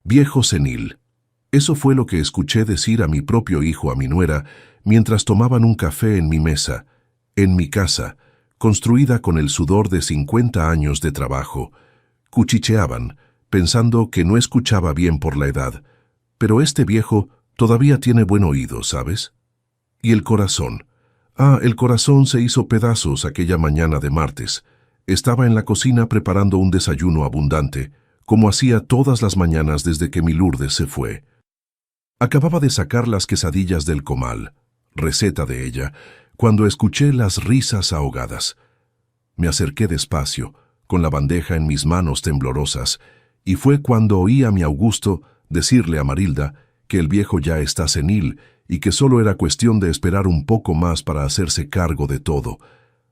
Viejo senil. Eso fue lo que escuché decir a mi propio hijo a mi nuera mientras tomaban un café en mi mesa, en mi casa, construida con el sudor de 50 años de trabajo. Cuchicheaban, pensando que no escuchaba bien por la edad, pero este viejo todavía tiene buen oído, ¿sabes? Y el corazón. El corazón se hizo pedazos aquella mañana de martes. Estaba en la cocina preparando un desayuno abundante, como hacía todas las mañanas desde que mi Lourdes se fue. Acababa de sacar las quesadillas del comal, receta de ella, cuando escuché las risas ahogadas. Me acerqué despacio, con la bandeja en mis manos temblorosas, y fue cuando oí a mi Augusto decirle a Marilda que el viejo ya está senil y que solo era cuestión de esperar un poco más para hacerse cargo de todo,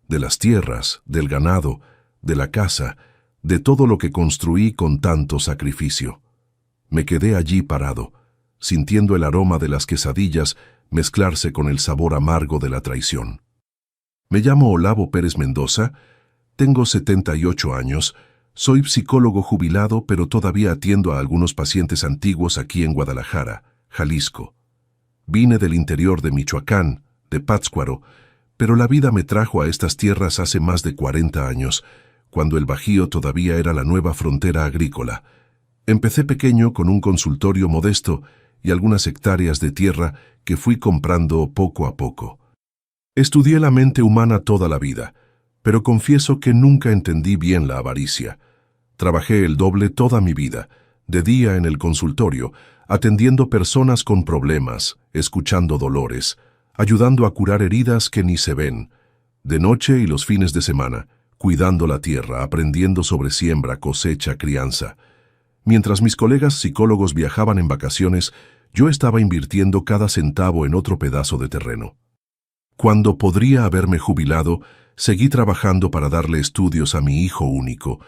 de las tierras, del ganado, de la casa, de todo lo que construí con tanto sacrificio. Me quedé allí parado, sintiendo el aroma de las quesadillas mezclarse con el sabor amargo de la traición. Me llamo Olavo Pérez Mendoza, tengo 78 años, soy psicólogo jubilado, pero todavía atiendo a algunos pacientes antiguos aquí en Guadalajara, Jalisco. Vine del interior de Michoacán, de Pátzcuaro, pero la vida me trajo a estas tierras hace más de 40 años, cuando el Bajío todavía era la nueva frontera agrícola. Empecé pequeño con un consultorio modesto y algunas hectáreas de tierra que fui comprando poco a poco. Estudié la mente humana toda la vida, pero confieso que nunca entendí bien la avaricia. Trabajé el doble toda mi vida, de día en el consultorio, atendiendo personas con problemas, escuchando dolores, ayudando a curar heridas que ni se ven, de noche y los fines de semana, cuidando la tierra, aprendiendo sobre siembra, cosecha, crianza. Mientras mis colegas psicólogos viajaban en vacaciones, yo estaba invirtiendo cada centavo en otro pedazo de terreno. Cuando podría haberme jubilado, seguí trabajando para darle estudios a mi hijo único.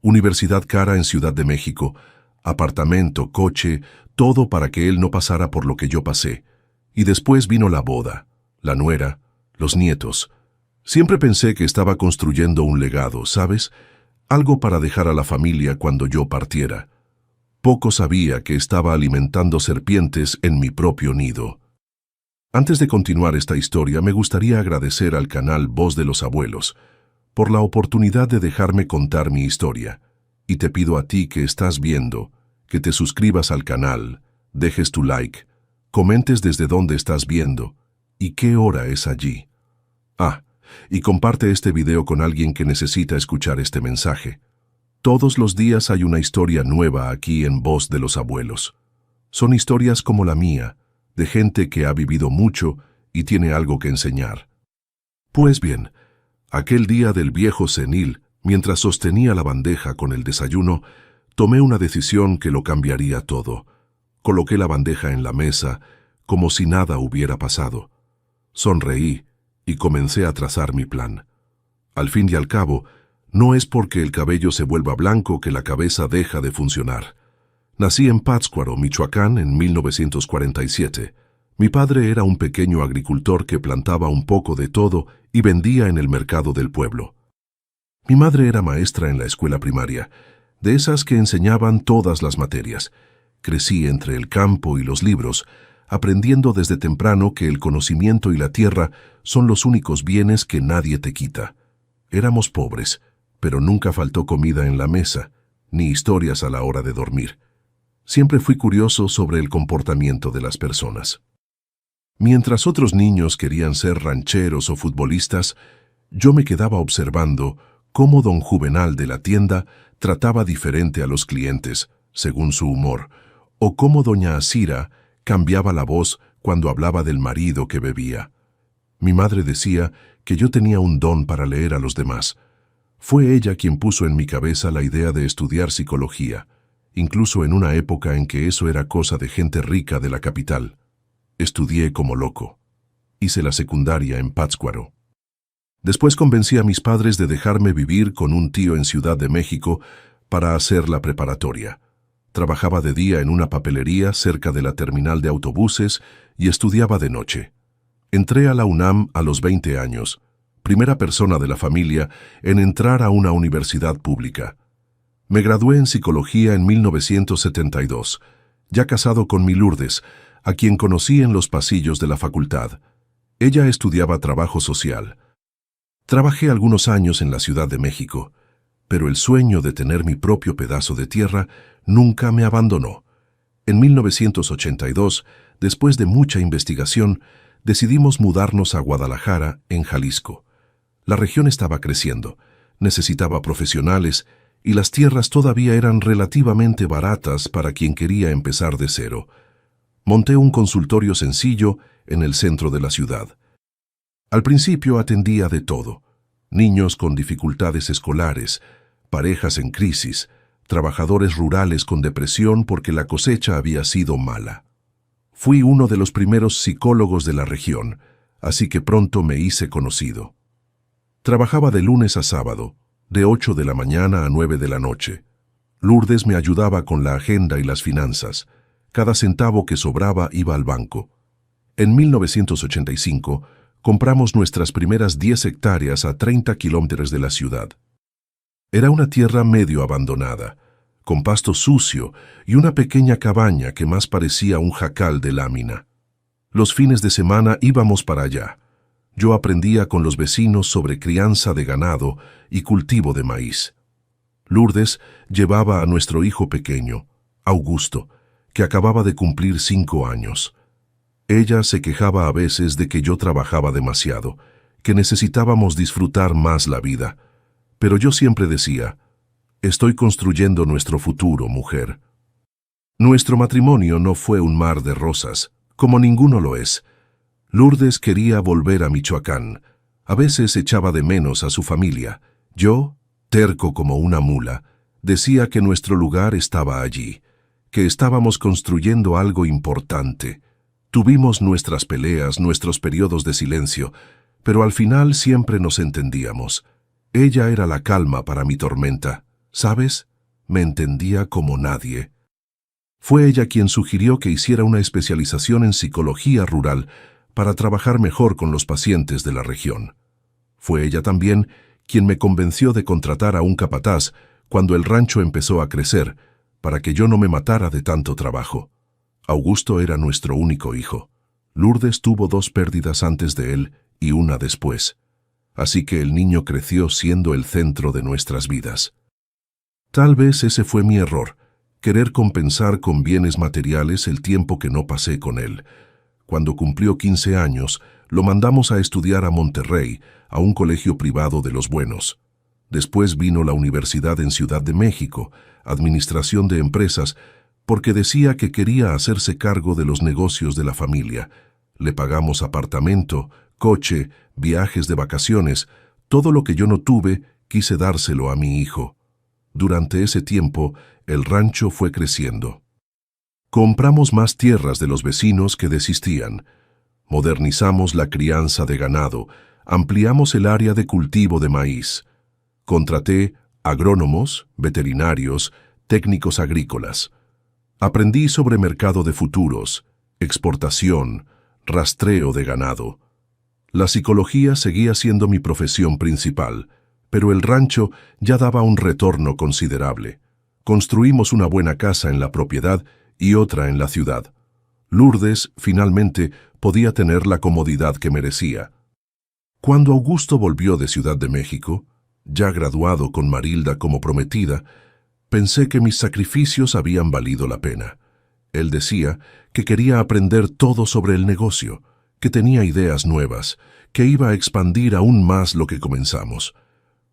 Universidad cara en Ciudad de México, apartamento, coche, todo para que él no pasara por lo que yo pasé. Y después vino la boda, la nuera, los nietos. Siempre pensé que estaba construyendo un legado, ¿sabes? Algo para dejar a la familia cuando yo partiera. Poco sabía que estaba alimentando serpientes en mi propio nido. Antes de continuar esta historia, me gustaría agradecer al canal Voz de los Abuelos por la oportunidad de dejarme contar mi historia. Y te pido a ti que estás viendo, que te suscribas al canal, dejes tu like, comentes desde dónde estás viendo y qué hora es allí. Y comparte este video con alguien que necesita escuchar este mensaje. Todos los días hay una historia nueva aquí en Voz de los Abuelos. Son historias como la mía, de gente que ha vivido mucho y tiene algo que enseñar. Pues bien, aquel día del viejo senil, mientras sostenía la bandeja con el desayuno, tomé una decisión que lo cambiaría todo. Coloqué la bandeja en la mesa, como si nada hubiera pasado. Sonreí y comencé a trazar mi plan. Al fin y al cabo, no es porque el cabello se vuelva blanco que la cabeza deja de funcionar. Nací en Pátzcuaro, Michoacán, en 1947. Mi padre era un pequeño agricultor que plantaba un poco de todo y vendía en el mercado del pueblo. Mi madre era maestra en la escuela primaria, de esas que enseñaban todas las materias. Crecí entre el campo y los libros, aprendiendo desde temprano que el conocimiento y la tierra son los únicos bienes que nadie te quita. Éramos pobres, pero nunca faltó comida en la mesa, ni historias a la hora de dormir. Siempre fui curioso sobre el comportamiento de las personas. Mientras otros niños querían ser rancheros o futbolistas, yo me quedaba observando cómo don Juvenal de la tienda trataba diferente a los clientes, según su humor, o cómo doña Asira cambiaba la voz cuando hablaba del marido que bebía. Mi madre decía que yo tenía un don para leer a los demás. Fue ella quien puso en mi cabeza la idea de estudiar psicología, incluso en una época en que eso era cosa de gente rica de la capital. Estudié como loco. Hice la secundaria en Pátzcuaro. Después convencí a mis padres de dejarme vivir con un tío en Ciudad de México para hacer la preparatoria. Trabajaba de día en una papelería cerca de la terminal de autobuses y estudiaba de noche. Entré a la UNAM a los 20 años, primera persona de la familia en entrar a una universidad pública. Me gradué en psicología en 1972, ya casado con mi Lourdes, a quien conocí en los pasillos de la facultad. Ella estudiaba trabajo social. Trabajé algunos años en la Ciudad de México, pero el sueño de tener mi propio pedazo de tierra nunca me abandonó. En 1982, después de mucha investigación, decidimos mudarnos a Guadalajara, en Jalisco. La región estaba creciendo, necesitaba profesionales y las tierras todavía eran relativamente baratas para quien quería empezar de cero. Monté un consultorio sencillo en el centro de la ciudad. Al principio atendía de todo: niños con dificultades escolares, parejas en crisis, trabajadores rurales con depresión porque la cosecha había sido mala. Fui uno de los primeros psicólogos de la región, así que pronto me hice conocido. Trabajaba de lunes a sábado, de 8 de la mañana a 9 de la noche. Lourdes me ayudaba con la agenda y las finanzas. Cada centavo que sobraba iba al banco. En 1985, compramos nuestras primeras 10 hectáreas a 30 kilómetros de la ciudad. Era una tierra medio abandonada, con pasto sucio y una pequeña cabaña que más parecía un jacal de lámina. Los fines de semana íbamos para allá. Yo aprendía con los vecinos sobre crianza de ganado y cultivo de maíz. Lourdes llevaba a nuestro hijo pequeño, Augusto, que acababa de cumplir 5 años. Ella se quejaba a veces de que yo trabajaba demasiado, que necesitábamos disfrutar más la vida. Pero yo siempre decía: estoy construyendo nuestro futuro, mujer. Nuestro matrimonio no fue un mar de rosas, como ninguno lo es. Lourdes quería volver a Michoacán. A veces echaba de menos a su familia. Yo, terco como una mula, decía que nuestro lugar estaba allí, que estábamos construyendo algo importante. Tuvimos nuestras peleas, nuestros periodos de silencio, pero al final siempre nos entendíamos. Ella era la calma para mi tormenta. ¿Sabes? Me entendía como nadie. Fue ella quien sugirió que hiciera una especialización en psicología rural para trabajar mejor con los pacientes de la región. Fue ella también quien me convenció de contratar a un capataz cuando el rancho empezó a crecer, para que yo no me matara de tanto trabajo. Augusto era nuestro único hijo. Lourdes tuvo 2 pérdidas antes de él y una después. Así que el niño creció siendo el centro de nuestras vidas. Tal vez ese fue mi error, querer compensar con bienes materiales el tiempo que no pasé con él. Cuando cumplió 15 años, lo mandamos a estudiar a Monterrey, a un colegio privado de los buenos. Después vino la universidad en Ciudad de México, administración de empresas, porque decía que quería hacerse cargo de los negocios de la familia. Le pagamos apartamento, coche, viajes de vacaciones, todo lo que yo no tuve, quise dárselo a mi hijo. Durante ese tiempo, el rancho fue creciendo. Compramos más tierras de los vecinos que desistían. Modernizamos la crianza de ganado, ampliamos el área de cultivo de maíz. Contraté agrónomos, veterinarios, técnicos agrícolas. Aprendí sobre mercado de futuros, exportación, rastreo de ganado. La psicología seguía siendo mi profesión principal, pero el rancho ya daba un retorno considerable. Construimos una buena casa en la propiedad y otra en la ciudad. Lourdes, finalmente, podía tener la comodidad que merecía. Cuando Augusto volvió de Ciudad de México, ya graduado con Marilda como prometida, pensé que mis sacrificios habían valido la pena. Él decía que quería aprender todo sobre el negocio, que tenía ideas nuevas, que iba a expandir aún más lo que comenzamos.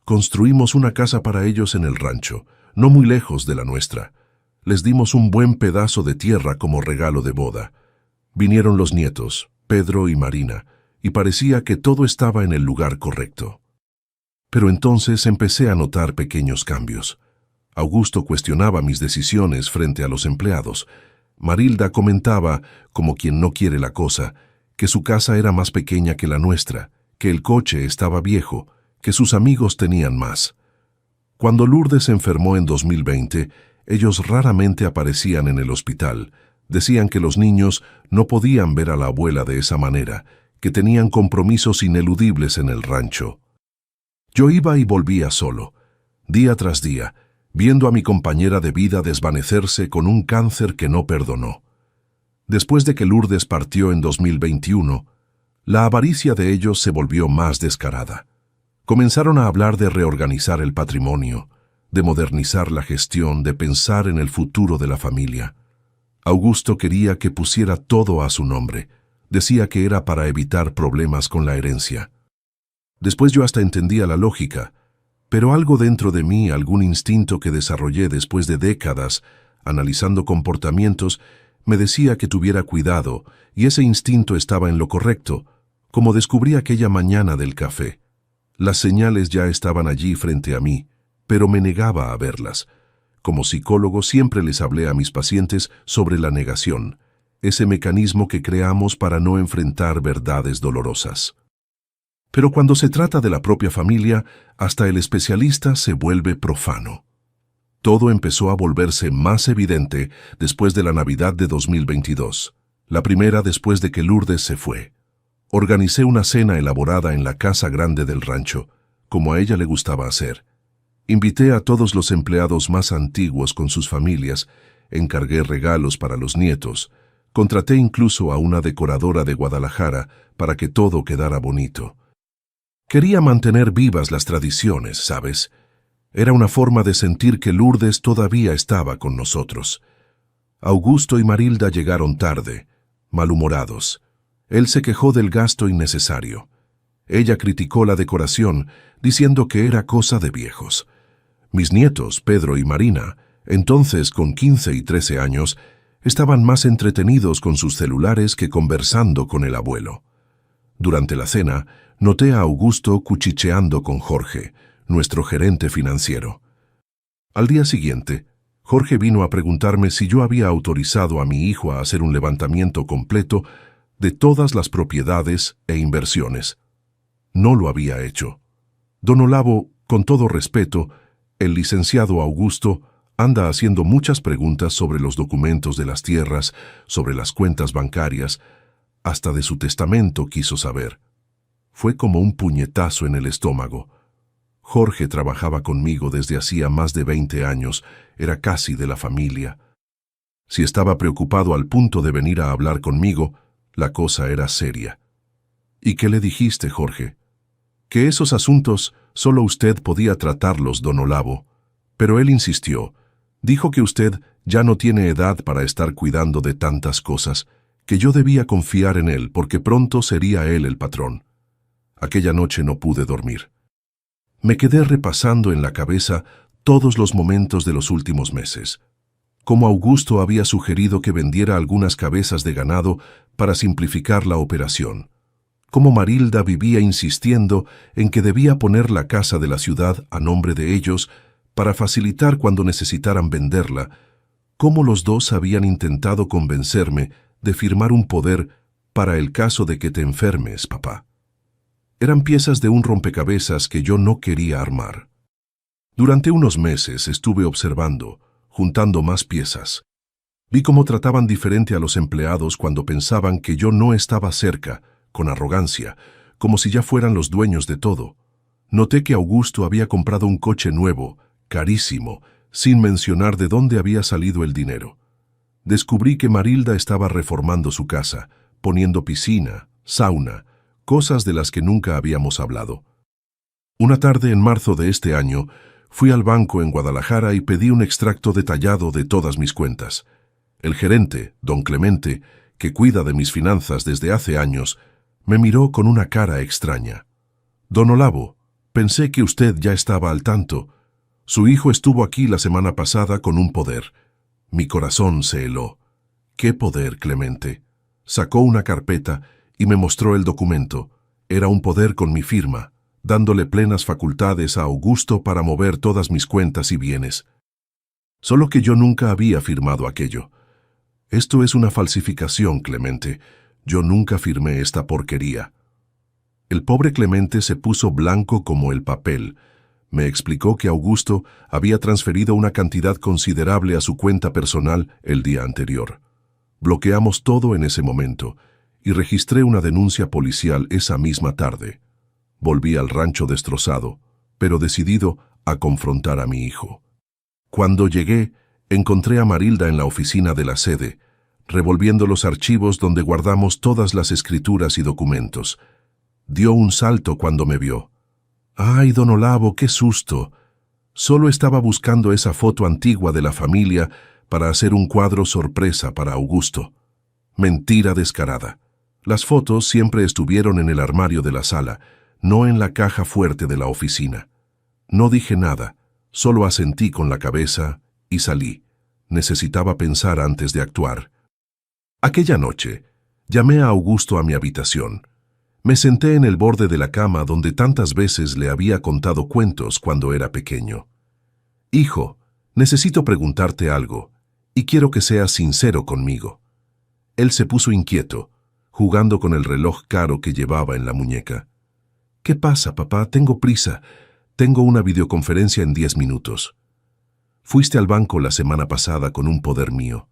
Construimos una casa para ellos en el rancho, no muy lejos de la nuestra. Les dimos un buen pedazo de tierra como regalo de boda. Vinieron los nietos, Pedro y Marina, y parecía que todo estaba en el lugar correcto. Pero entonces empecé a notar pequeños cambios. Augusto cuestionaba mis decisiones frente a los empleados. Marilda comentaba, como quien no quiere la cosa, que su casa era más pequeña que la nuestra, que el coche estaba viejo, que sus amigos tenían más. Cuando Lourdes se enfermó en 2020, ellos raramente aparecían en el hospital. Decían que los niños no podían ver a la abuela de esa manera, que tenían compromisos ineludibles en el rancho. Yo iba y volvía solo, día tras día, viendo a mi compañera de vida desvanecerse con un cáncer que no perdonó. Después de que Lourdes partió en 2021, la avaricia de ellos se volvió más descarada. Comenzaron a hablar de reorganizar el patrimonio, de modernizar la gestión, de pensar en el futuro de la familia. Augusto quería que pusiera todo a su nombre. Decía que era para evitar problemas con la herencia. Después yo hasta entendía la lógica, pero algo dentro de mí, algún instinto que desarrollé después de décadas, analizando comportamientos, me decía que tuviera cuidado, y ese instinto estaba en lo correcto, como descubrí aquella mañana del café. Las señales ya estaban allí frente a mí, pero me negaba a verlas. Como psicólogo siempre les hablé a mis pacientes sobre la negación, ese mecanismo que creamos para no enfrentar verdades dolorosas. Pero cuando se trata de la propia familia, hasta el especialista se vuelve profano. Todo empezó a volverse más evidente después de la Navidad de 2022, la primera después de que Lourdes se fue. Organicé una cena elaborada en la casa grande del rancho, como a ella le gustaba hacer. Invité a todos los empleados más antiguos con sus familias, encargué regalos para los nietos, contraté incluso a una decoradora de Guadalajara para que todo quedara bonito. Quería mantener vivas las tradiciones, ¿sabes? Era una forma de sentir que Lourdes todavía estaba con nosotros. Augusto y Marilda llegaron tarde, malhumorados. Él se quejó del gasto innecesario. Ella criticó la decoración, diciendo que era cosa de viejos. Mis nietos, Pedro y Marina, entonces con 15 y 13 años, estaban más entretenidos con sus celulares que conversando con el abuelo. Durante la cena, noté a Augusto cuchicheando con Jorge, nuestro gerente financiero. Al día siguiente, Jorge vino a preguntarme si yo había autorizado a mi hijo a hacer un levantamiento completo de todas las propiedades e inversiones. No lo había hecho. Don Olavo, con todo respeto, el licenciado Augusto anda haciendo muchas preguntas sobre los documentos de las tierras, sobre las cuentas bancarias, hasta de su testamento quiso saber. Fue como un puñetazo en el estómago. Jorge trabajaba conmigo desde hacía más de 20 años, era casi de la familia. Si estaba preocupado al punto de venir a hablar conmigo, la cosa era seria. ¿Y qué le dijiste, Jorge? Que esos asuntos solo usted podía tratarlos, don Olavo. Pero él insistió. Dijo que usted ya no tiene edad para estar cuidando de tantas cosas, que yo debía confiar en él porque pronto sería él el patrón. Aquella noche no pude dormir. Me quedé repasando en la cabeza todos los momentos de los últimos meses. Cómo Augusto había sugerido que vendiera algunas cabezas de ganado para simplificar la operación. Cómo Marilda vivía insistiendo en que debía poner la casa de la ciudad a nombre de ellos para facilitar cuando necesitaran venderla. Cómo los dos habían intentado convencerme de firmar un poder para el caso de que te enfermes, papá. Eran piezas de un rompecabezas que yo no quería armar. Durante unos meses estuve observando, juntando más piezas. Vi cómo trataban diferente a los empleados cuando pensaban que yo no estaba cerca, con arrogancia, como si ya fueran los dueños de todo. Noté que Augusto había comprado un coche nuevo, carísimo, sin mencionar de dónde había salido el dinero. Descubrí que Marilda estaba reformando su casa, poniendo piscina, sauna, cosas de las que nunca habíamos hablado. Una tarde en marzo de este año, fui al banco en Guadalajara y pedí un extracto detallado de todas mis cuentas. El gerente, don Clemente, que cuida de mis finanzas desde hace años, me miró con una cara extraña. Don Olavo, pensé que usted ya estaba al tanto. Su hijo estuvo aquí la semana pasada con un poder. Mi corazón se heló. ¿Qué poder, Clemente? Sacó una carpeta y me mostró el documento. Era un poder con mi firma, dándole plenas facultades a Augusto para mover todas mis cuentas y bienes. Solo que yo nunca había firmado aquello. Esto es una falsificación, Clemente. Yo nunca firmé esta porquería. El pobre Clemente se puso blanco como el papel. Me explicó que Augusto había transferido una cantidad considerable a su cuenta personal el día anterior. Bloqueamos todo en ese momento y registré una denuncia policial esa misma tarde. Volví al rancho destrozado, pero decidido a confrontar a mi hijo. Cuando llegué, encontré a Marilda en la oficina de la sede, revolviendo los archivos donde guardamos todas las escrituras y documentos. Dio un salto cuando me vio. ¡Ay, don Olavo, qué susto! Solo estaba buscando esa foto antigua de la familia para hacer un cuadro sorpresa para Augusto. Mentira descarada. Las fotos siempre estuvieron en el armario de la sala, no en la caja fuerte de la oficina. No dije nada, solo asentí con la cabeza y salí. Necesitaba pensar antes de actuar. Aquella noche, llamé a Augusto a mi habitación. Me senté en el borde de la cama donde tantas veces le había contado cuentos cuando era pequeño. Hijo, necesito preguntarte algo, y quiero que seas sincero conmigo. Él se puso inquieto, jugando con el reloj caro que llevaba en la muñeca. ¿Qué pasa, papá? Tengo prisa. Tengo una videoconferencia en 10 minutos. Fuiste al banco la semana pasada con un poder mío.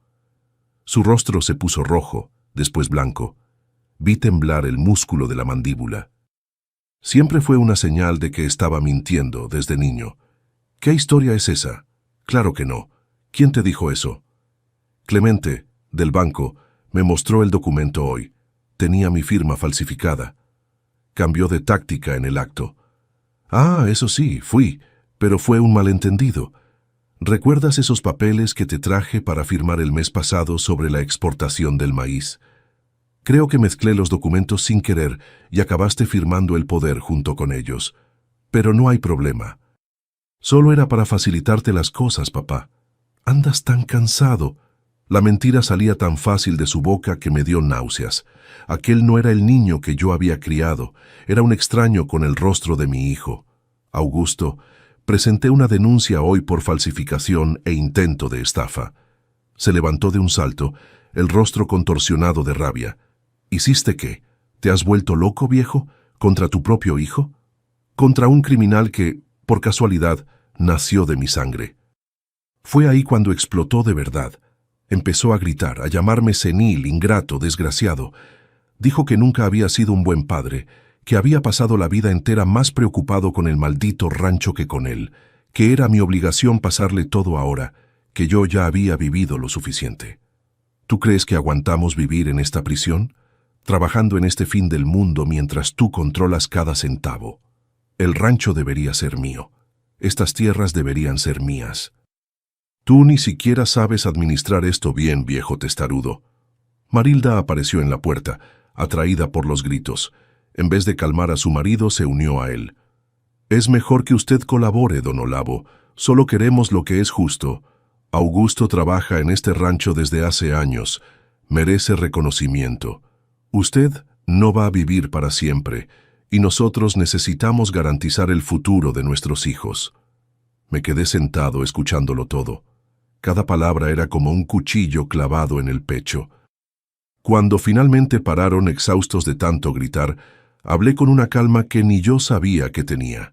Su rostro se puso rojo, después blanco. Vi temblar el músculo de la mandíbula. Siempre fue una señal de que estaba mintiendo desde niño. ¿Qué historia es esa? Claro que no. ¿Quién te dijo eso? Clemente, del banco, me mostró el documento hoy. Tenía mi firma falsificada. Cambió de táctica en el acto. Ah, eso sí, fui, pero fue un malentendido. ¿Recuerdas esos papeles que te traje para firmar el mes pasado sobre la exportación del maíz? Creo que mezclé los documentos sin querer y acabaste firmando el poder junto con ellos. Pero no hay problema. Solo era para facilitarte las cosas, papá. Andas tan cansado. La mentira salía tan fácil de su boca que me dio náuseas. Aquel no era el niño que yo había criado, era un extraño con el rostro de mi hijo. Augusto, presenté una denuncia hoy por falsificación e intento de estafa. Se levantó de un salto, el rostro contorsionado de rabia. ¿Hiciste qué? ¿Te has vuelto loco, viejo? ¿Contra tu propio hijo? Contra un criminal que, por casualidad, nació de mi sangre. Fue ahí cuando explotó de verdad. Empezó a gritar, a llamarme senil, ingrato, desgraciado. Dijo que nunca había sido un buen padre, que había pasado la vida entera más preocupado con el maldito rancho que con él, que era mi obligación pasarle todo ahora, que yo ya había vivido lo suficiente. ¿Tú crees que aguantamos vivir en esta prisión? Trabajando en este fin del mundo mientras tú controlas cada centavo. El rancho debería ser mío. Estas tierras deberían ser mías. Tú ni siquiera sabes administrar esto bien, viejo testarudo. Marilda apareció en la puerta, atraída por los gritos. En vez de calmar a su marido, se unió a él. Es mejor que usted colabore, don Olavo. Solo queremos lo que es justo. Augusto trabaja en este rancho desde hace años. Merece reconocimiento. Usted no va a vivir para siempre, y nosotros necesitamos garantizar el futuro de nuestros hijos. Me quedé sentado escuchándolo todo. Cada palabra era como un cuchillo clavado en el pecho. Cuando finalmente pararon exhaustos de tanto gritar, hablé con una calma que ni yo sabía que tenía.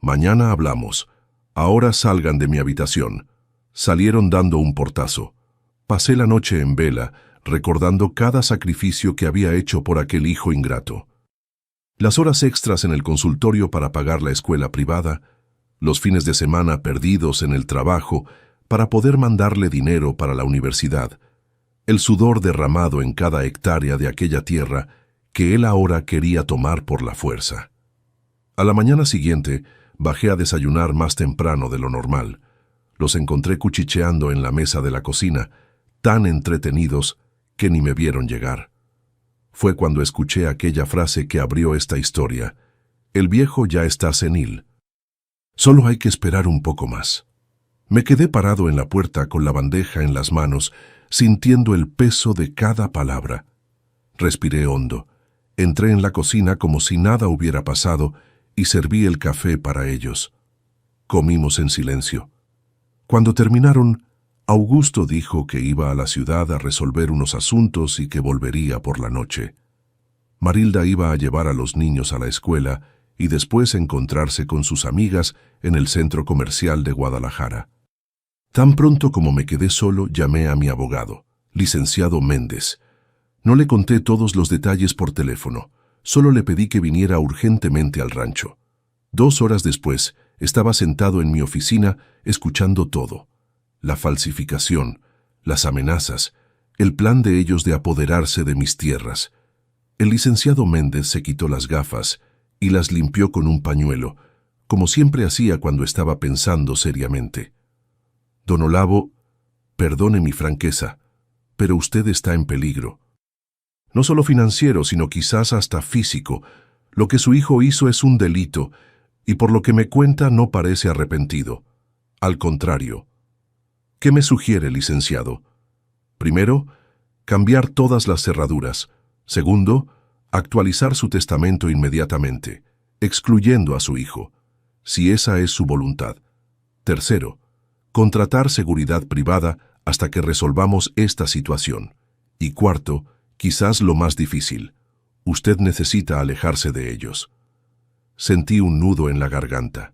Mañana hablamos. Ahora salgan de mi habitación. Salieron dando un portazo. Pasé la noche en vela, recordando cada sacrificio que había hecho por aquel hijo ingrato. Las horas extras en el consultorio para pagar la escuela privada, los fines de semana perdidos en el trabajo para poder mandarle dinero para la universidad, el sudor derramado en cada hectárea de aquella tierra que él ahora quería tomar por la fuerza. A la mañana siguiente, bajé a desayunar más temprano de lo normal. Los encontré cuchicheando en la mesa de la cocina, tan entretenidos que ni me vieron llegar. Fue cuando escuché aquella frase que abrió esta historia. El viejo ya está senil. Solo hay que esperar un poco más. Me quedé parado en la puerta con la bandeja en las manos, sintiendo el peso de cada palabra. Respiré hondo. Entré en la cocina como si nada hubiera pasado y serví el café para ellos. Comimos en silencio. Cuando terminaron, Augusto dijo que iba a la ciudad a resolver unos asuntos y que volvería por la noche. Marilda iba a llevar a los niños a la escuela y después encontrarse con sus amigas en el centro comercial de Guadalajara. Tan pronto como me quedé solo, llamé a mi abogado, licenciado Méndez. No le conté todos los detalles por teléfono, solo le pedí que viniera urgentemente al rancho. 2 horas después, estaba sentado en mi oficina, escuchando todo. la falsificación, las amenazas, el plan de ellos de apoderarse de mis tierras. El licenciado Méndez se quitó las gafas y las limpió con un pañuelo, como siempre hacía cuando estaba pensando seriamente. Don Olavo, perdone mi franqueza, pero usted está en peligro. No solo financiero, sino quizás hasta físico. Lo que su hijo hizo es un delito, y por lo que me cuenta no parece arrepentido. Al contrario. ¿Qué me sugiere, licenciado? Primero, cambiar todas las cerraduras. Segundo, actualizar su testamento inmediatamente, excluyendo a su hijo, si esa es su voluntad. Tercero, contratar seguridad privada hasta que resolvamos esta situación. Y cuarto, quizás lo más difícil, usted necesita alejarse de ellos. Sentí un nudo en la garganta.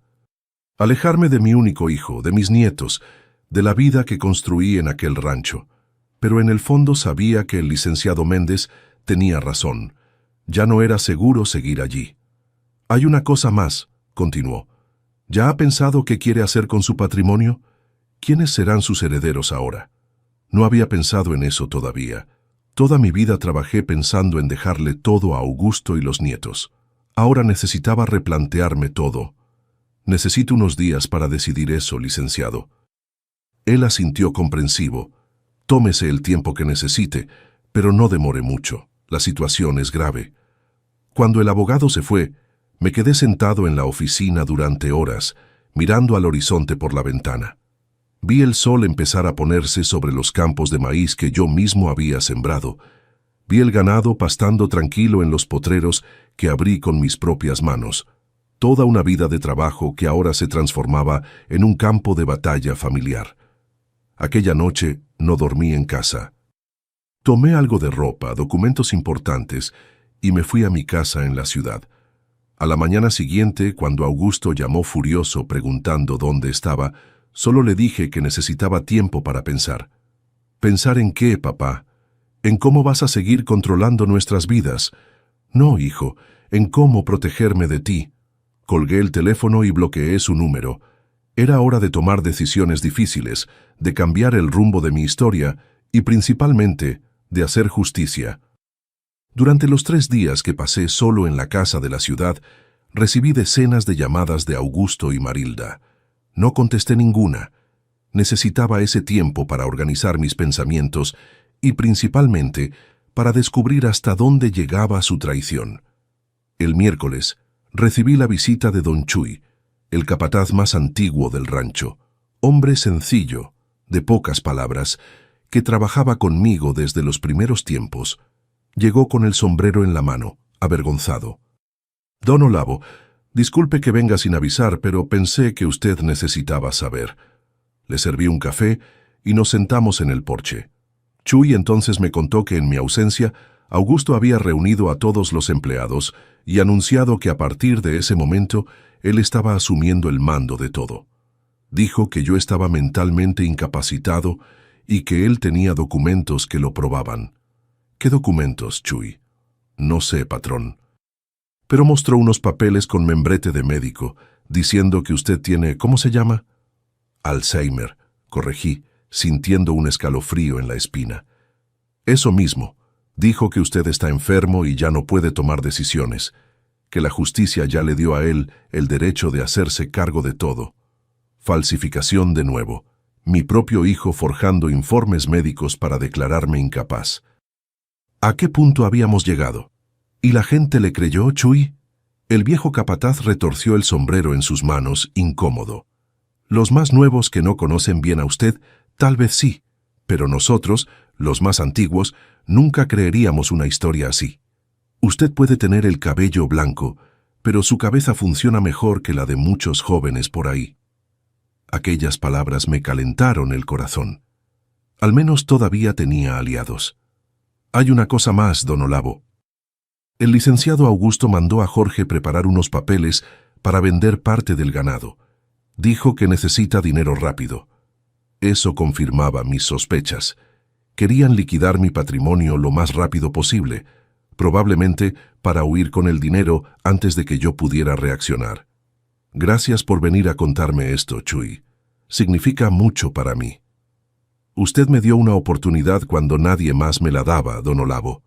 Alejarme de mi único hijo, de mis nietos, de la vida que construí en aquel rancho. Pero en el fondo sabía que el licenciado Méndez tenía razón. Ya no era seguro seguir allí. Hay una cosa más, continuó. ¿Ya ha pensado qué quiere hacer con su patrimonio? ¿Quiénes serán sus herederos ahora? No había pensado en eso todavía. Toda mi vida trabajé pensando en dejarle todo a Augusto y los nietos. Ahora necesitaba replantearme todo. Necesito unos días para decidir eso, licenciado. Él asintió comprensivo. Tómese el tiempo que necesite, pero no demore mucho. La situación es grave. Cuando el abogado se fue, me quedé sentado en la oficina durante horas, mirando al horizonte por la ventana. Vi el sol empezar a ponerse sobre los campos de maíz que yo mismo había sembrado. Vi el ganado pastando tranquilo en los potreros que abrí con mis propias manos. Toda una vida de trabajo que ahora se transformaba en un campo de batalla familiar. Aquella noche no dormí en casa. Tomé algo de ropa, documentos importantes, y me fui a mi casa en la ciudad. A la mañana siguiente, cuando Augusto llamó furioso preguntando dónde estaba, solo le dije que necesitaba tiempo para pensar. ¿Pensar en qué, papá? ¿En cómo vas a seguir controlando nuestras vidas? No, hijo, en cómo protegerme de ti. Colgué el teléfono y bloqueé su número. Era hora de tomar decisiones difíciles, de cambiar el rumbo de mi historia y principalmente de hacer justicia. Durante los 3 días que pasé solo en la casa de la ciudad, recibí decenas de llamadas de Augusto y Marilda. No contesté ninguna. Necesitaba ese tiempo para organizar mis pensamientos y principalmente para descubrir hasta dónde llegaba su traición. El miércoles recibí la visita de don Chuy, el capataz más antiguo del rancho, hombre sencillo, de pocas palabras, que trabajaba conmigo desde los primeros tiempos. Llegó con el sombrero en la mano, avergonzado. Don Olavo, disculpe que venga sin avisar, pero pensé que usted necesitaba saber. Le serví un café y nos sentamos en el porche. Chuy entonces me contó que en mi ausencia, Augusto había reunido a todos los empleados y anunciado que a partir de ese momento él estaba asumiendo el mando de todo. Dijo que yo estaba mentalmente incapacitado y que él tenía documentos que lo probaban. ¿Qué documentos, Chuy? No sé, patrón. Pero mostró unos papeles con membrete de médico, diciendo que usted tiene, ¿cómo se llama? Alzheimer, corregí, sintiendo un escalofrío en la espina. Eso mismo. Dijo que usted está enfermo y ya no puede tomar decisiones, que la justicia ya le dio a él el derecho de hacerse cargo de todo. Falsificación de nuevo. Mi propio hijo forjando informes médicos para declararme incapaz. ¿A qué punto habíamos llegado? ¿Y la gente le creyó, Chuy? El viejo capataz retorció el sombrero en sus manos, incómodo. Los más nuevos que no conocen bien a usted, tal vez sí, pero nosotros, los más antiguos, nunca creeríamos una historia así. Usted puede tener el cabello blanco, pero su cabeza funciona mejor que la de muchos jóvenes por ahí. Aquellas palabras me calentaron el corazón. Al menos todavía tenía aliados. Hay una cosa más, don Olavo. El licenciado Augusto mandó a Jorge preparar unos papeles para vender parte del ganado. Dijo que necesita dinero rápido. Eso confirmaba mis sospechas. Querían liquidar mi patrimonio lo más rápido posible, probablemente para huir con el dinero antes de que yo pudiera reaccionar. Gracias por venir a contarme esto, Chuy. Significa mucho para mí. Usted me dio una oportunidad cuando nadie más me la daba, don Olavo.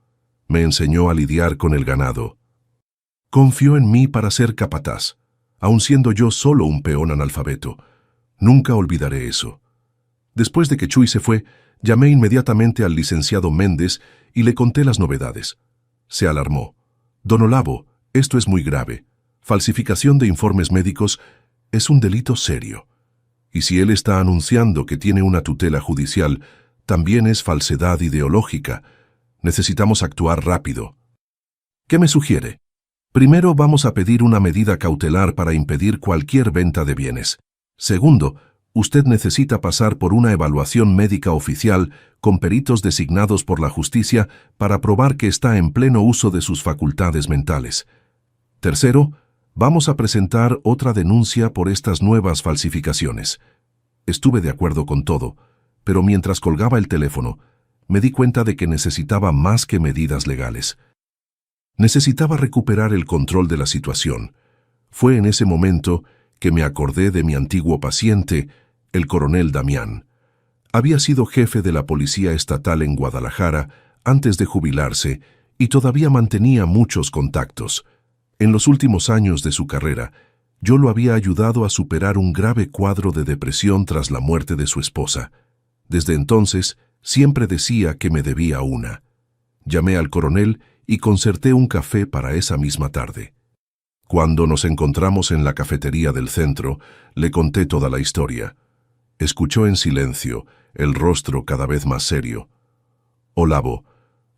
Me enseñó a lidiar con el ganado. Confió en mí para ser capataz, aun siendo yo solo un peón analfabeto. Nunca olvidaré eso. Después de que Chuy se fue, llamé inmediatamente al licenciado Méndez y le conté las novedades. Se alarmó. Don Olavo, esto es muy grave. Falsificación de informes médicos es un delito serio. Y si él está anunciando que tiene una tutela judicial, también es falsedad ideológica. Necesitamos actuar rápido. ¿Qué me sugiere? Primero, vamos a pedir una medida cautelar para impedir cualquier venta de bienes. Segundo, usted necesita pasar por una evaluación médica oficial con peritos designados por la justicia para probar que está en pleno uso de sus facultades mentales. Tercero, vamos a presentar otra denuncia por estas nuevas falsificaciones. Estuve de acuerdo con todo, pero mientras colgaba el teléfono, me di cuenta de que necesitaba más que medidas legales. Necesitaba recuperar el control de la situación. Fue en ese momento que me acordé de mi antiguo paciente, el coronel Damián. Había sido jefe de la Policía Estatal en Guadalajara antes de jubilarse y todavía mantenía muchos contactos. En los últimos años de su carrera, yo lo había ayudado a superar un grave cuadro de depresión tras la muerte de su esposa. Desde entonces, siempre decía que me debía una. Llamé al coronel y concerté un café para esa misma tarde. Cuando nos encontramos en la cafetería del centro, le conté toda la historia. Escuchó en silencio, el rostro cada vez más serio. Olavo,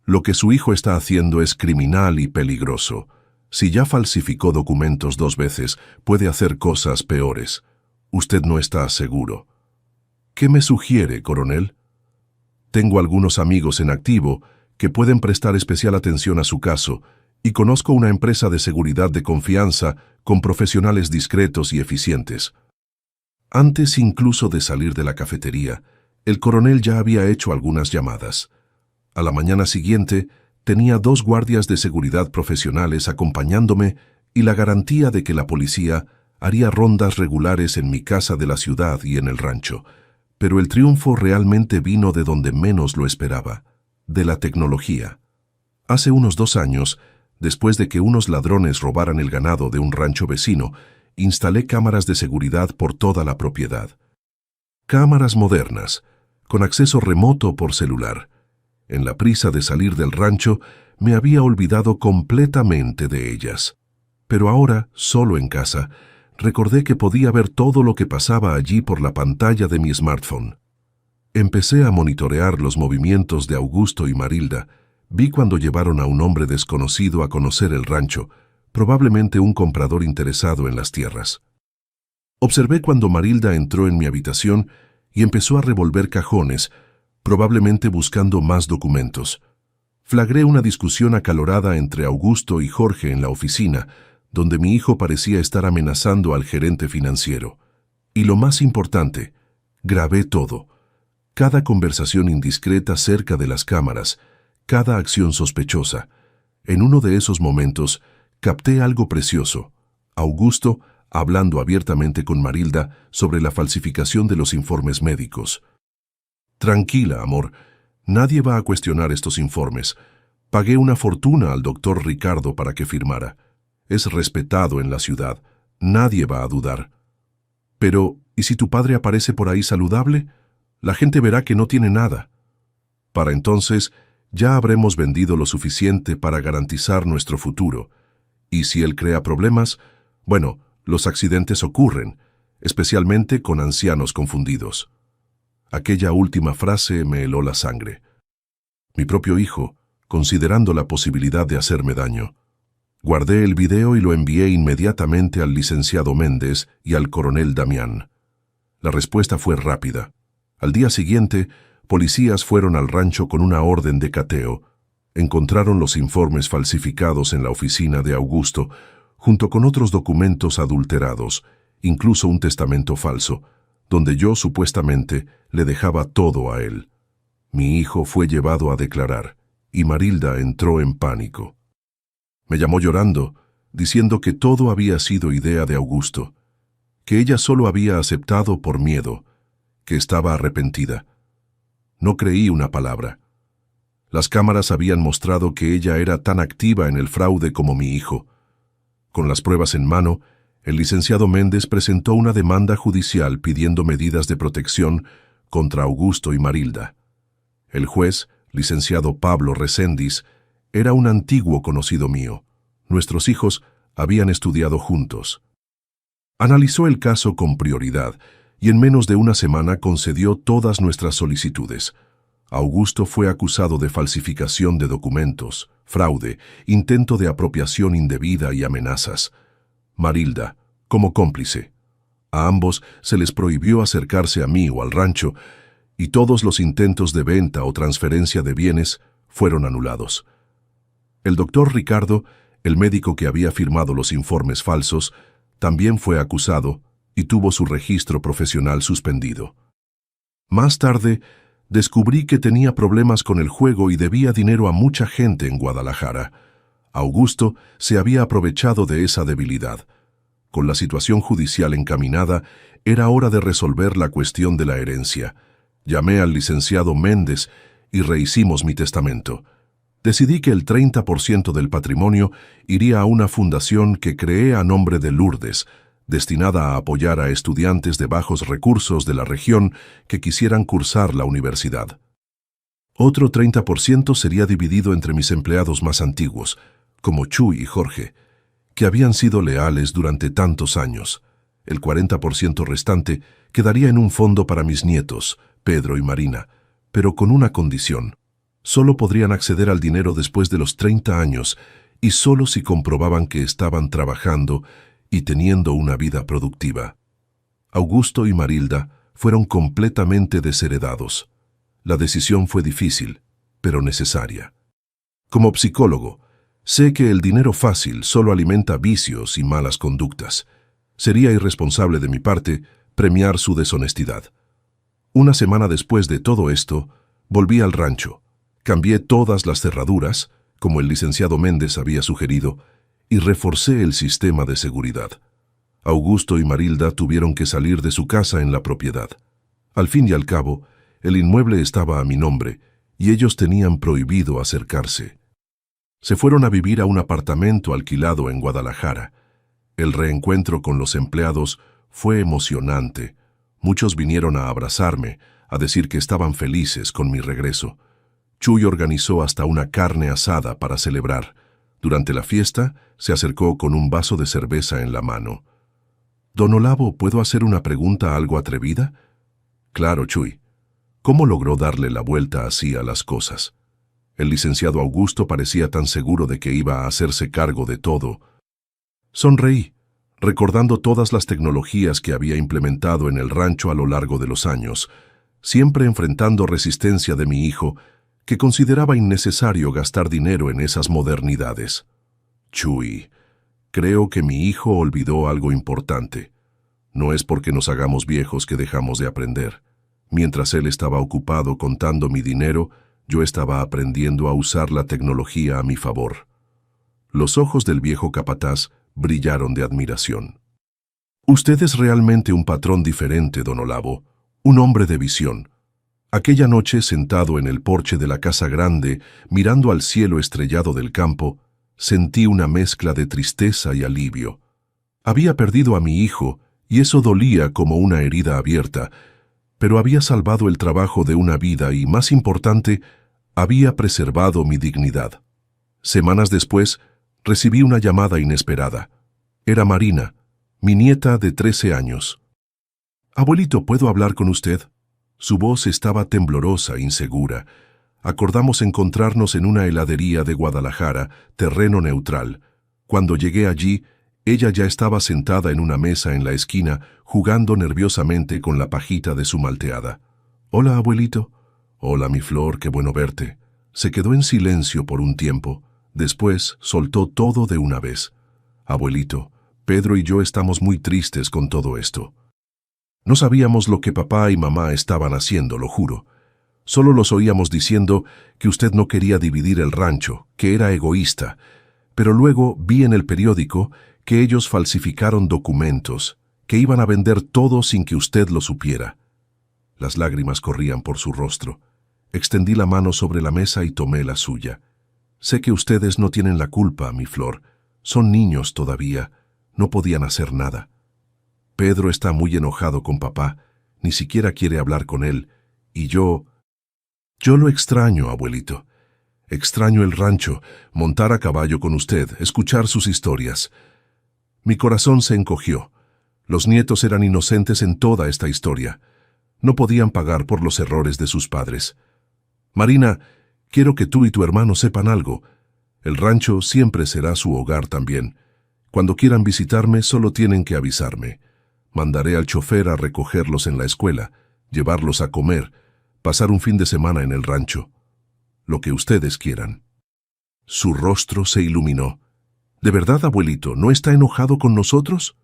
lo que su hijo está haciendo es criminal y peligroso. Si ya falsificó documentos 2 veces, puede hacer cosas peores. Usted no está seguro. ¿Qué me sugiere, coronel? Tengo algunos amigos en activo que pueden prestar especial atención a su caso, y conozco una empresa de seguridad de confianza con profesionales discretos y eficientes. Antes incluso de salir de la cafetería, el coronel ya había hecho algunas llamadas. A la mañana siguiente, tenía 2 guardias de seguridad profesionales acompañándome y la garantía de que la policía haría rondas regulares en mi casa de la ciudad y en el rancho. Pero el triunfo realmente vino de donde menos lo esperaba, de la tecnología. Hace unos 2 años, después de que unos ladrones robaran el ganado de un rancho vecino, instalé cámaras de seguridad por toda la propiedad. Cámaras modernas, con acceso remoto por celular. En la prisa de salir del rancho, me había olvidado completamente de ellas. Pero ahora, solo en casa, recordé que podía ver todo lo que pasaba allí por la pantalla de mi smartphone. Empecé a monitorear los movimientos de Augusto y Marilda. Vi cuando llevaron a un hombre desconocido a conocer el rancho, probablemente un comprador interesado en las tierras. Observé cuando Marilda entró en mi habitación y empezó a revolver cajones, probablemente buscando más documentos. Flagré una discusión acalorada entre Augusto y Jorge en la oficina, donde mi hijo parecía estar amenazando al gerente financiero. Y lo más importante, grabé todo. Cada conversación indiscreta cerca de las cámaras, cada acción sospechosa. En uno de esos momentos, capté algo precioso. Augusto hablando abiertamente con Marilda sobre la falsificación de los informes médicos. Tranquila, amor. Nadie va a cuestionar estos informes. Pagué una fortuna al doctor Ricardo para que firmara. Es respetado en la ciudad. Nadie va a dudar. Pero, ¿y si tu padre aparece por ahí saludable? La gente verá que no tiene nada. Para entonces, ya habremos vendido lo suficiente para garantizar nuestro futuro. Y si él crea problemas, bueno, los accidentes ocurren, especialmente con ancianos confundidos. Aquella última frase me heló la sangre. Mi propio hijo, considerando la posibilidad de hacerme daño. Guardé el video y lo envié inmediatamente al licenciado Méndez y al coronel Damián. La respuesta fue rápida. Al día siguiente, policías fueron al rancho con una orden de cateo. Encontraron los informes falsificados en la oficina de Augusto, junto con otros documentos adulterados, incluso un testamento falso, donde yo supuestamente le dejaba todo a él. Mi hijo fue llevado a declarar, y Marilda entró en pánico. Me llamó llorando, diciendo que todo había sido idea de Augusto, que ella solo había aceptado por miedo, que estaba arrepentida. No creí una palabra. Las cámaras habían mostrado que ella era tan activa en el fraude como mi hijo. Con las pruebas en mano, el licenciado Méndez presentó una demanda judicial pidiendo medidas de protección contra Augusto y Marilda. El juez, licenciado Pablo Recendis, era un antiguo conocido mío. Nuestros hijos habían estudiado juntos. Analizó el caso con prioridad y en menos de una semana concedió todas nuestras solicitudes. Augusto fue acusado de falsificación de documentos, fraude, intento de apropiación indebida y amenazas. Marilda, como cómplice. A ambos se les prohibió acercarse a mí o al rancho, y todos los intentos de venta o transferencia de bienes fueron anulados. El doctor Ricardo, el médico que había firmado los informes falsos, también fue acusado y tuvo su registro profesional suspendido. Más tarde, descubrí que tenía problemas con el juego y debía dinero a mucha gente en Guadalajara. Augusto se había aprovechado de esa debilidad. Con la situación judicial encaminada, era hora de resolver la cuestión de la herencia. Llamé al licenciado Méndez y rehicimos mi testamento. Decidí que el 30% del patrimonio iría a una fundación que creé a nombre de Lourdes, destinada a apoyar a estudiantes de bajos recursos de la región que quisieran cursar la universidad. Otro 30% sería dividido entre mis empleados más antiguos, como Chuy y Jorge, que habían sido leales durante tantos años. El 40% restante quedaría en un fondo para mis nietos, Pedro y Marina, pero con una condición. Solo podrían acceder al dinero después de los 30 años y solo si comprobaban que estaban trabajando y teniendo una vida productiva. Augusto y Marilda fueron completamente desheredados. La decisión fue difícil, pero necesaria. Como psicólogo, sé que el dinero fácil solo alimenta vicios y malas conductas. Sería irresponsable de mi parte premiar su deshonestidad. Una semana después de todo esto, volví al rancho. Cambié todas las cerraduras, como el licenciado Méndez había sugerido, y reforcé el sistema de seguridad. Augusto y Marilda tuvieron que salir de su casa en la propiedad. Al fin y al cabo, el inmueble estaba a mi nombre, y ellos tenían prohibido acercarse. Se fueron a vivir a un apartamento alquilado en Guadalajara. El reencuentro con los empleados fue emocionante. Muchos vinieron a abrazarme, a decir que estaban felices con mi regreso. Chuy organizó hasta una carne asada para celebrar. Durante la fiesta, se acercó con un vaso de cerveza en la mano. «Don Olavo, ¿puedo hacer una pregunta algo atrevida?» «Claro, Chuy. ¿Cómo logró darle la vuelta así a las cosas?» El licenciado Augusto parecía tan seguro de que iba a hacerse cargo de todo. Sonreí, recordando todas las tecnologías que había implementado en el rancho a lo largo de los años, siempre enfrentando resistencia de mi hijo, que consideraba innecesario gastar dinero en esas modernidades. Chuy, creo que mi hijo olvidó algo importante. No es porque nos hagamos viejos que dejamos de aprender. Mientras él estaba ocupado contando mi dinero, yo estaba aprendiendo a usar la tecnología a mi favor. Los ojos del viejo capataz brillaron de admiración. Usted es realmente un patrón diferente, don Olavo, un hombre de visión. Aquella noche, sentado en el porche de la casa grande, mirando al cielo estrellado del campo, sentí una mezcla de tristeza y alivio. Había perdido a mi hijo, y eso dolía como una herida abierta, pero había salvado el trabajo de una vida y, más importante, había preservado mi dignidad. Semanas después, recibí una llamada inesperada. Era Marina, mi nieta de 13 años. «Abuelito, ¿puedo hablar con usted?» Su voz estaba temblorosa, insegura. Acordamos encontrarnos en una heladería de Guadalajara, terreno neutral. Cuando llegué allí, ella ya estaba sentada en una mesa en la esquina, jugando nerviosamente con la pajita de su malteada. «Hola, abuelito». «Hola, mi flor, qué bueno verte». Se quedó en silencio por un tiempo. Después soltó todo de una vez. «Abuelito, Pedro y yo estamos muy tristes con todo esto. No sabíamos lo que papá y mamá estaban haciendo, lo juro. Solo los oíamos diciendo que usted no quería dividir el rancho, que era egoísta. Pero luego vi en el periódico que ellos falsificaron documentos, que iban a vender todo sin que usted lo supiera». Las lágrimas corrían por su rostro. Extendí la mano sobre la mesa y tomé la suya. Sé que ustedes no tienen la culpa, mi Flor. Son niños todavía. No podían hacer nada. Pedro está muy enojado con papá. Ni siquiera quiere hablar con él. Y yo lo extraño, abuelito. Extraño el rancho, montar a caballo con usted, escuchar sus historias. Mi corazón se encogió. Los nietos eran inocentes en toda esta historia. No podían pagar por los errores de sus padres. Marina, quiero que tú y tu hermano sepan algo. El rancho siempre será su hogar también. Cuando quieran visitarme, solo tienen que avisarme. Mandaré al chofer a recogerlos en la escuela, llevarlos a comer, pasar un fin de semana en el rancho. Lo que ustedes quieran. Su rostro se iluminó. ¿De verdad, abuelito, no está enojado con nosotros?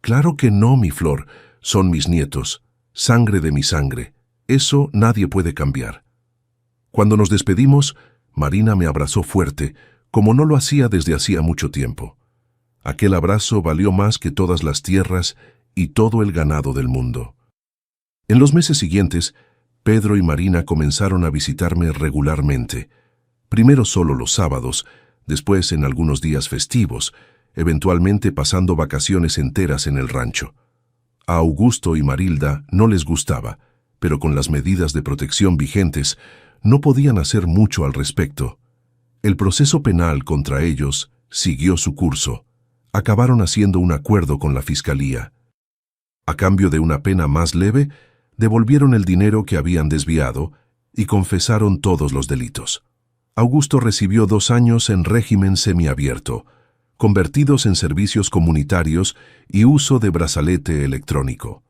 Claro que no, mi Flor. Son mis nietos, sangre de mi sangre. Eso nadie puede cambiar. Cuando nos despedimos, Marina me abrazó fuerte, como no lo hacía desde hacía mucho tiempo. Aquel abrazo valió más que todas las tierras y todo el ganado del mundo. En los meses siguientes, Pedro y Marina comenzaron a visitarme regularmente. Primero solo los sábados, después en algunos días festivos, eventualmente pasando vacaciones enteras en el rancho. A Augusto y Marilda no les gustaba, pero con las medidas de protección vigentes no podían hacer mucho al respecto. El proceso penal contra ellos siguió su curso. Acabaron haciendo un acuerdo con la fiscalía. A cambio de una pena más leve, devolvieron el dinero que habían desviado y confesaron todos los delitos. Augusto recibió 2 años en régimen semiabierto, convertidos en servicios comunitarios y uso de brazalete electrónico.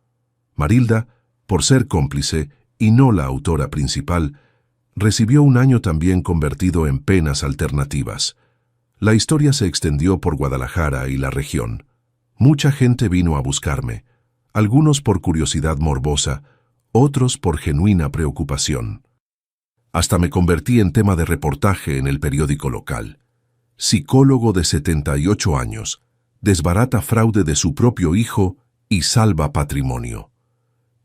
Marilda, por ser cómplice y no la autora principal, recibió 1 año también convertido en penas alternativas. La historia se extendió por Guadalajara y la región. Mucha gente vino a buscarme, algunos por curiosidad morbosa, otros por genuina preocupación. Hasta me convertí en tema de reportaje en el periódico local. Psicólogo de 78 años, desbarata fraude de su propio hijo y salva patrimonio.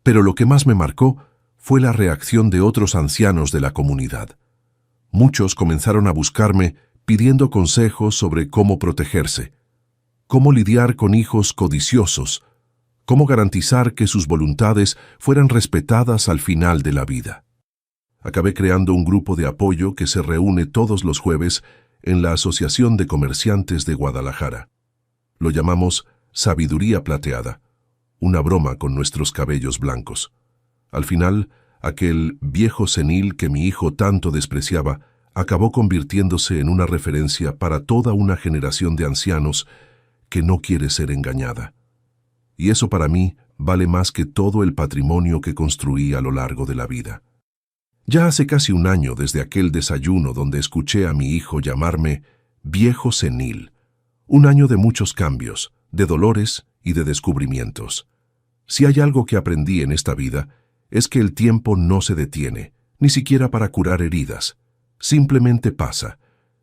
Pero lo que más me marcó fue la reacción de otros ancianos de la comunidad. Muchos comenzaron a buscarme pidiendo consejos sobre cómo protegerse, cómo lidiar con hijos codiciosos, cómo garantizar que sus voluntades fueran respetadas al final de la vida. Acabé creando un grupo de apoyo que se reúne todos los jueves en la Asociación de Comerciantes de Guadalajara. Lo llamamos Sabiduría Plateada, una broma con nuestros cabellos blancos. Al final, aquel viejo senil que mi hijo tanto despreciaba acabó convirtiéndose en una referencia para toda una generación de ancianos que no quiere ser engañada. Y eso para mí vale más que todo el patrimonio que construí a lo largo de la vida. Ya hace casi 1 año desde aquel desayuno donde escuché a mi hijo llamarme viejo senil. 1 año de muchos cambios, de dolores y de descubrimientos. Si hay algo que aprendí en esta vida, es que el tiempo no se detiene, ni siquiera para curar heridas. Simplemente pasa,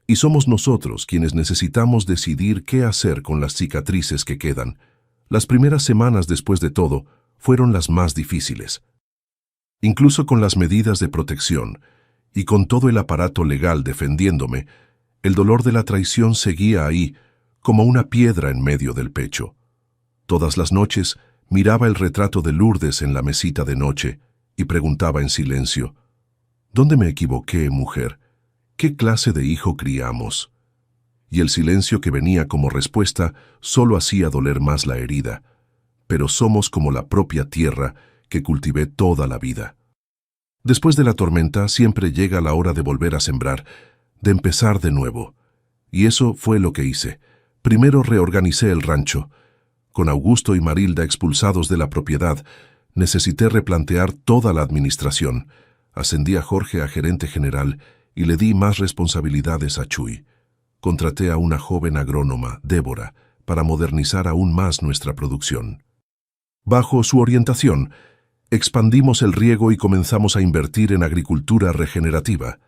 y somos nosotros quienes necesitamos decidir qué hacer con las cicatrices que quedan. Las primeras semanas después de todo fueron las más difíciles. Incluso con las medidas de protección y con todo el aparato legal defendiéndome, el dolor de la traición seguía ahí, como una piedra en medio del pecho. Todas las noches miraba el retrato de Lourdes en la mesita de noche y preguntaba en silencio, ¿dónde me equivoqué, mujer? ¿Qué clase de hijo criamos? Y el silencio que venía como respuesta solo hacía doler más la herida. Pero somos como la propia tierra que cultivé toda la vida. Después de la tormenta siempre llega la hora de volver a sembrar, de empezar de nuevo. Y eso fue lo que hice. Primero reorganicé el rancho. Con Augusto y Marilda expulsados de la propiedad, necesité replantear toda la administración. Ascendí a Jorge a gerente general y le di más responsabilidades a Chuy. Contraté a una joven agrónoma, Débora, para modernizar aún más nuestra producción. Bajo su orientación, expandimos el riego y comenzamos a invertir en agricultura regenerativa,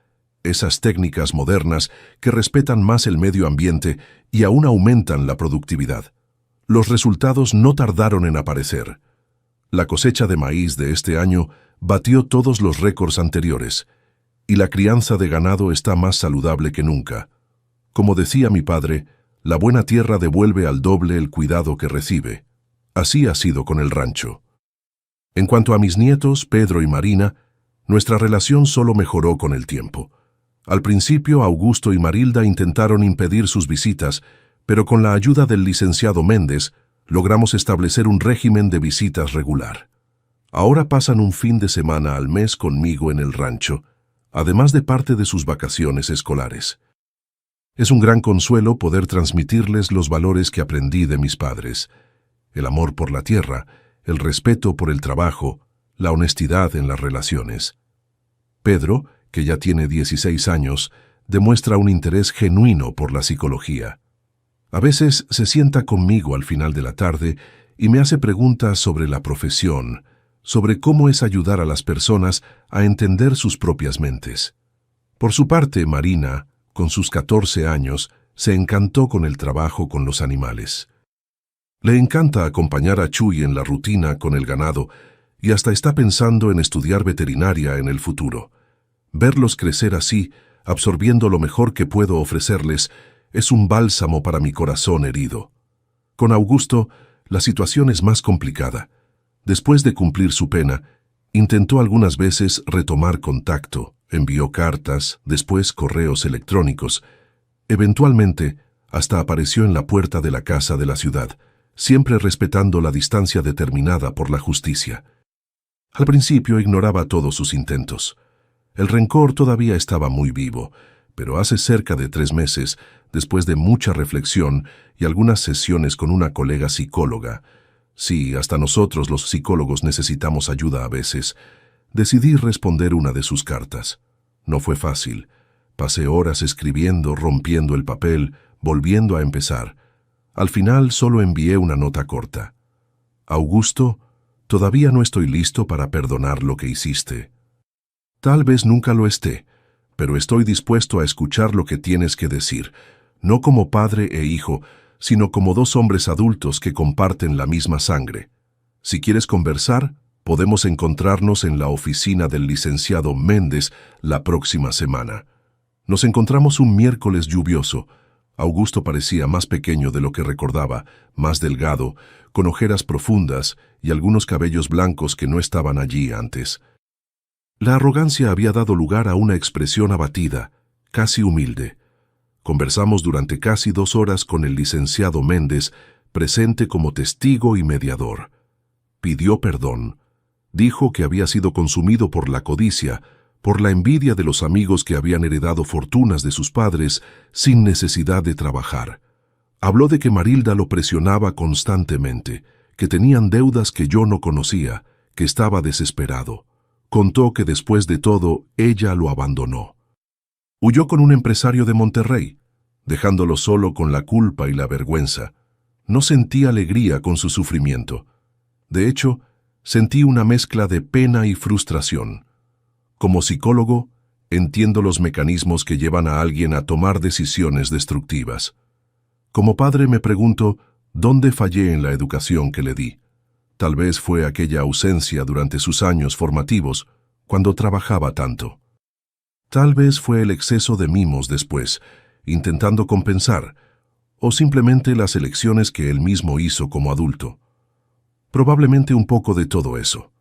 esas técnicas modernas que respetan más el medio ambiente y aún aumentan la productividad. Los resultados no tardaron en aparecer. La cosecha de maíz de este año batió todos los récords anteriores, y la crianza de ganado está más saludable que nunca. Como decía mi padre, la buena tierra devuelve al doble el cuidado que recibe. Así ha sido con el rancho. En cuanto a mis nietos, Pedro y Marina, nuestra relación solo mejoró con el tiempo. Al principio, Augusto y Marilda intentaron impedir sus visitas, pero con la ayuda del licenciado Méndez, logramos establecer un régimen de visitas regular. Ahora pasan un fin de semana al mes conmigo en el rancho, además de parte de sus vacaciones escolares. Es un gran consuelo poder transmitirles los valores que aprendí de mis padres: el amor por la tierra, el respeto por el trabajo, la honestidad en las relaciones. Pedro, que ya tiene 16 años, demuestra un interés genuino por la psicología. A veces se sienta conmigo al final de la tarde y me hace preguntas sobre la profesión, sobre cómo es ayudar a las personas a entender sus propias mentes. Por su parte, Marina, con sus 14 años, se encantó con el trabajo con los animales. Le encanta acompañar a Chuy en la rutina con el ganado y hasta está pensando en estudiar veterinaria en el futuro. Verlos crecer así, absorbiendo lo mejor que puedo ofrecerles, es un bálsamo para mi corazón herido. Con Augusto, la situación es más complicada. Después de cumplir su pena, intentó algunas veces retomar contacto, envió cartas, después correos electrónicos. Eventualmente, hasta apareció en la puerta de la casa de la ciudad, siempre respetando la distancia determinada por la justicia. Al principio ignoraba todos sus intentos. El rencor todavía estaba muy vivo, pero hace cerca de 3 meses, después de mucha reflexión y algunas sesiones con una colega psicóloga, sí, hasta nosotros los psicólogos necesitamos ayuda a veces, decidí responder una de sus cartas. No fue fácil. Pasé horas escribiendo, rompiendo el papel, volviendo a empezar. Al final solo envié una nota corta. Augusto, todavía no estoy listo para perdonar lo que hiciste. Tal vez nunca lo esté, pero estoy dispuesto a escuchar lo que tienes que decir, no como padre e hijo, sino como 2 hombres adultos que comparten la misma sangre. Si quieres conversar, podemos encontrarnos en la oficina del licenciado Méndez la próxima semana. Nos encontramos un miércoles lluvioso. Augusto parecía más pequeño de lo que recordaba, más delgado, con ojeras profundas y algunos cabellos blancos que no estaban allí antes. La arrogancia había dado lugar a una expresión abatida, casi humilde. Conversamos durante casi 2 horas con el licenciado Méndez, presente como testigo y mediador. Pidió perdón. Dijo que había sido consumido por la codicia, por la envidia de los amigos que habían heredado fortunas de sus padres sin necesidad de trabajar. Habló de que Marilda lo presionaba constantemente, que tenían deudas que yo no conocía, que estaba desesperado. Contó que después de todo, ella lo abandonó. Huyó con un empresario de Monterrey, dejándolo solo con la culpa y la vergüenza. No sentí alegría con su sufrimiento. De hecho, sentí una mezcla de pena y frustración. Como psicólogo, entiendo los mecanismos que llevan a alguien a tomar decisiones destructivas. Como padre me pregunto, ¿dónde fallé en la educación que le di? Tal vez fue aquella ausencia durante sus años formativos, cuando trabajaba tanto. Tal vez fue el exceso de mimos después, intentando compensar, o simplemente las elecciones que él mismo hizo como adulto. Probablemente un poco de todo eso.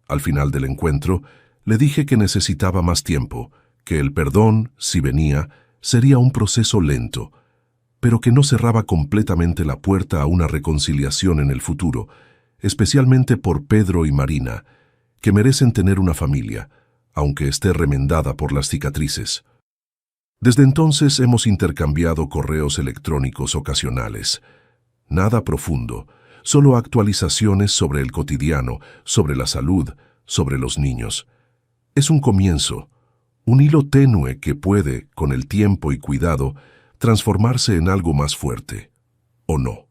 Al final del encuentro, le dije que necesitaba más tiempo, que el perdón, si venía, sería un proceso lento, pero que no cerraba completamente la puerta a una reconciliación en el futuro, especialmente por Pedro y Marina, que merecen tener una familia, aunque esté remendada por las cicatrices. Desde entonces hemos intercambiado correos electrónicos ocasionales. Nada profundo, solo actualizaciones sobre el cotidiano, sobre la salud, sobre los niños. Es un comienzo, un hilo tenue que puede, con el tiempo y cuidado, transformarse en algo más fuerte. ¿O no?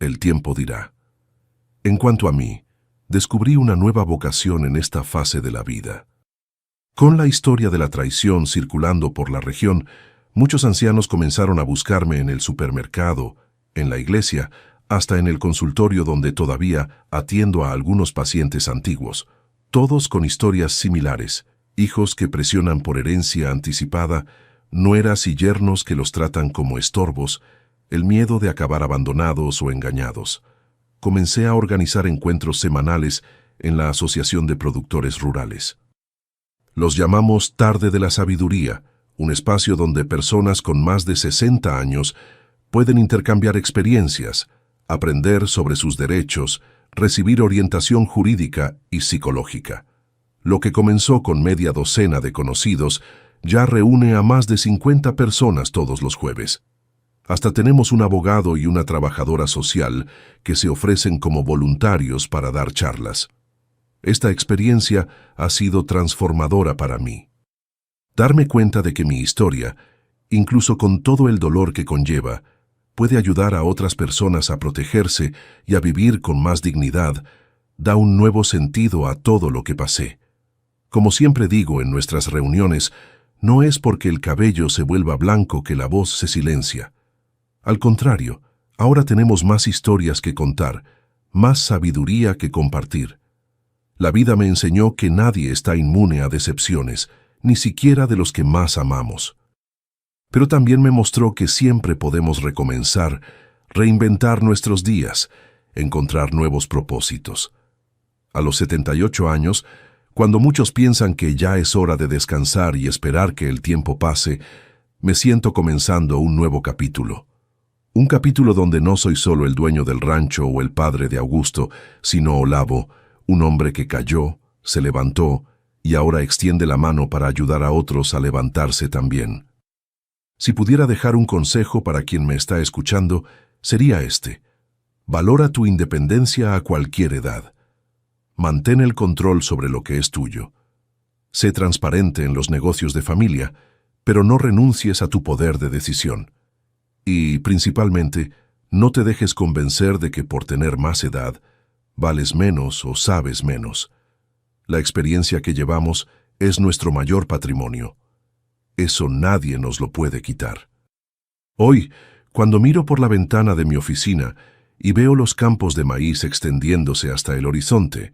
El tiempo dirá. En cuanto a mí, descubrí una nueva vocación en esta fase de la vida. Con la historia de la traición circulando por la región, muchos ancianos comenzaron a buscarme en el supermercado, en la iglesia, hasta en el consultorio donde todavía atiendo a algunos pacientes antiguos, todos con historias similares, hijos que presionan por herencia anticipada, nueras y yernos que los tratan como estorbos, el miedo de acabar abandonados o engañados. Comencé a organizar encuentros semanales en la Asociación de Productores Rurales. Los llamamos Tarde de la Sabiduría, un espacio donde personas con más de 60 años pueden intercambiar experiencias, aprender sobre sus derechos, recibir orientación jurídica y psicológica. Lo que comenzó con media docena de conocidos ya reúne a más de 50 personas todos los jueves. Hasta tenemos un abogado y una trabajadora social que se ofrecen como voluntarios para dar charlas. Esta experiencia ha sido transformadora para mí. Darme cuenta de que mi historia, incluso con todo el dolor que conlleva, puede ayudar a otras personas a protegerse y a vivir con más dignidad, da un nuevo sentido a todo lo que pasé. Como siempre digo en nuestras reuniones, no es porque el cabello se vuelva blanco que la voz se silencia. Al contrario, ahora tenemos más historias que contar, más sabiduría que compartir. La vida me enseñó que nadie está inmune a decepciones, ni siquiera de los que más amamos. Pero también me mostró que siempre podemos recomenzar, reinventar nuestros días, encontrar nuevos propósitos. A los 78 años, cuando muchos piensan que ya es hora de descansar y esperar que el tiempo pase, me siento comenzando un nuevo capítulo. Un capítulo donde no soy solo el dueño del rancho o el padre de Augusto, sino Olavo, un hombre que cayó, se levantó y ahora extiende la mano para ayudar a otros a levantarse también. Si pudiera dejar un consejo para quien me está escuchando, sería este: valora tu independencia a cualquier edad. Mantén el control sobre lo que es tuyo. Sé transparente en los negocios de familia, pero no renuncies a tu poder de decisión. Y, principalmente, no te dejes convencer de que por tener más edad, vales menos o sabes menos. La experiencia que llevamos es nuestro mayor patrimonio. Eso nadie nos lo puede quitar. Hoy, cuando miro por la ventana de mi oficina y veo los campos de maíz extendiéndose hasta el horizonte,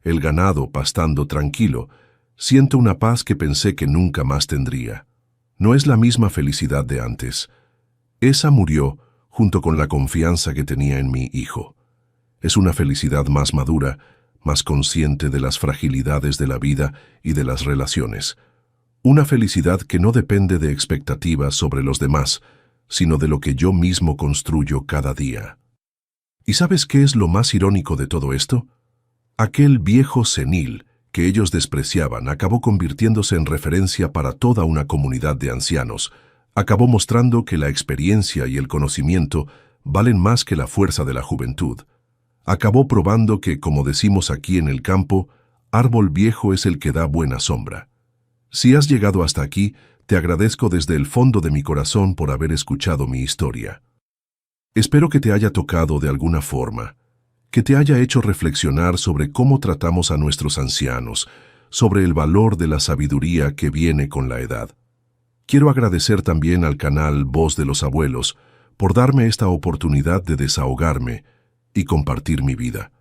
el ganado pastando tranquilo, siento una paz que pensé que nunca más tendría. No es la misma felicidad de antes. Esa murió junto con la confianza que tenía en mi hijo. Es una felicidad más madura, más consciente de las fragilidades de la vida y de las relaciones. Una felicidad que no depende de expectativas sobre los demás, sino de lo que yo mismo construyo cada día. ¿Y sabes qué es lo más irónico de todo esto? Aquel viejo senil que ellos despreciaban acabó convirtiéndose en referencia para toda una comunidad de ancianos. Acabó mostrando que la experiencia y el conocimiento valen más que la fuerza de la juventud. Acabó probando que, como decimos aquí en el campo, árbol viejo es el que da buena sombra. Si has llegado hasta aquí, te agradezco desde el fondo de mi corazón por haber escuchado mi historia. Espero que te haya tocado de alguna forma, que te haya hecho reflexionar sobre cómo tratamos a nuestros ancianos, sobre el valor de la sabiduría que viene con la edad. Quiero agradecer también al canal Voz de los Abuelos por darme esta oportunidad de desahogarme y compartir mi vida.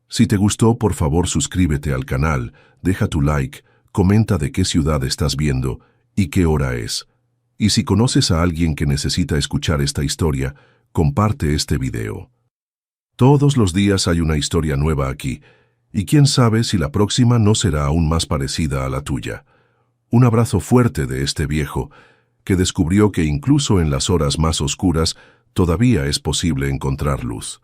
Si te gustó, por favor suscríbete al canal, deja tu like, comenta de qué ciudad estás viendo y qué hora es. Y si conoces a alguien que necesita escuchar esta historia, comparte este video. Todos los días hay una historia nueva aquí, y quién sabe si la próxima no será aún más parecida a la tuya. Un abrazo fuerte de este viejo, que descubrió que incluso en las horas más oscuras todavía es posible encontrar luz.